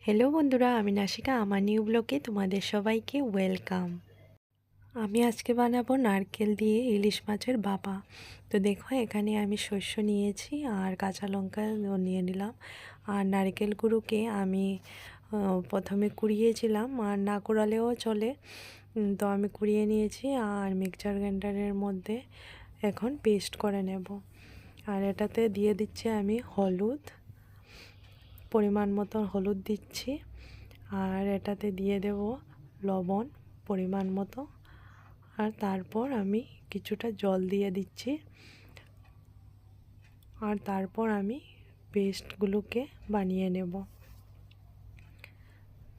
Hello বন্ধুরা, আমি নাসিকা। আমার নিউ ব্লগে তোমাদের সবাইকে ওয়েলকাম। আমি আজকে বানাবো নারকেল দিয়ে ইলিশ মাছের ভাপা। তো দেখো, এখানে আমি শস্য নিয়েছি আর কাঁচা লঙ্কা নিয়ে নিলাম। আর নারকেলগুলোকে আমি প্রথমে কুড়িয়েছিলাম, আর না কুড়ালেও চলে। তো আমি কুড়িয়ে নিয়েছি আর মিক্সচার গ্রাইন্ডারের মধ্যে এখন পেস্ট করে নেব। আর এটাতে দিয়ে দিচ্ছি আমি হলুদ, পরিমাণ মতো হলুদ দিচ্ছি। আর এটাতে দিয়ে দেব লবণ পরিমাণ মতো। আর তারপর আমি কিছুটা জল দিয়ে দিচ্ছি। আর তারপর আমি পেস্টগুলোকে বানিয়ে নেব।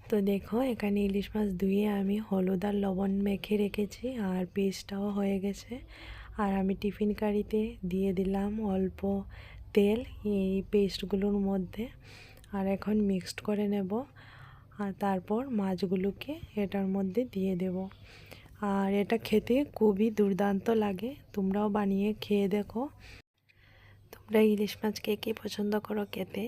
তো দেখো, এখানে ইলিশ মাছ ধুয়ে আমি হলুদ আর লবণ মেখে রেখেছি, আর পেস্টটাও হয়ে গেছে। আর আমি টিফিন কারিতে দিয়ে দিলাম অল্প তেল এই পেস্টগুলোর মধ্যে। আর এখন মিক্সড করে নেব। আর তারপর মাছগুলোকে এটার মধ্যে দিয়ে দেব। আর এটা খেতে খুবই দুর্দান্ত লাগে, তোমরাও বানিয়ে খেয়ে দেখো। তোমরা ইলিশ মাছ কে কী পছন্দ করো খেতে,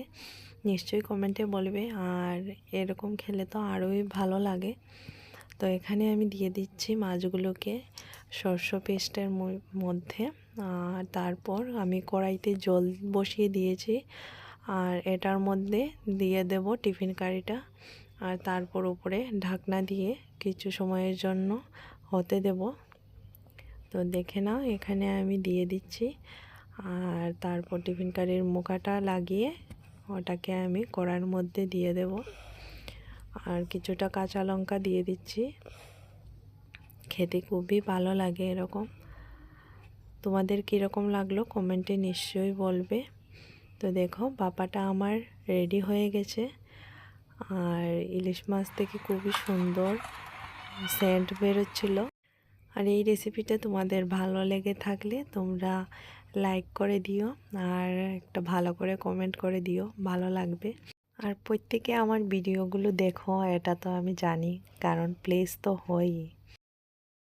নিশ্চয়ই কমেন্টে বলবে। আর এরকম খেলে তো আরোই ভালো লাগে। তো এখানে আমি দিয়ে দিচ্ছি মাছগুলোকে সরষে পেস্টের মধ্যে। আর তারপর আমি কড়াইতে জল বসিয়ে দিয়েছি, আর এটার মধ্যে দিয়ে দেব টিফিন কারিটা। আর তারপর উপরে ঢাকনা দিয়ে কিছু সময়ের জন্য হতে দেব। তো দেখে নাও, এখানে আমি দিয়ে দিচ্ছি। আর তারপর টিফিন কারির মুখাটা লাগিয়ে ওটাকে আমি কড়ার মধ্যে দিয়ে দেব। আর কিছুটা কাঁচা লঙ্কা দিয়ে দিচ্ছি। খেতে খুবই ভালো লাগে এরকম। তোমাদের কীরকম লাগলো কমেন্টে নিশ্চয়ই বলবে। তো দেখো, ভাপাটা আমার রেডি হয়ে গেছে। আর ইলিশ মাছ থেকে খুবই সুন্দর সেন্ট বেরোচ্ছিল। আর এই রেসিপিটা তোমাদের ভালো লেগে থাকলে তোমরা লাইক করে দিও, আর একটা ভালো করে কমেন্ট করে দিও, ভালো লাগবে। আর প্রত্যেকে আমার ভিডিওগুলো দেখো, এটা তো আমি জানি, কারণ প্লেস তো হয়ই।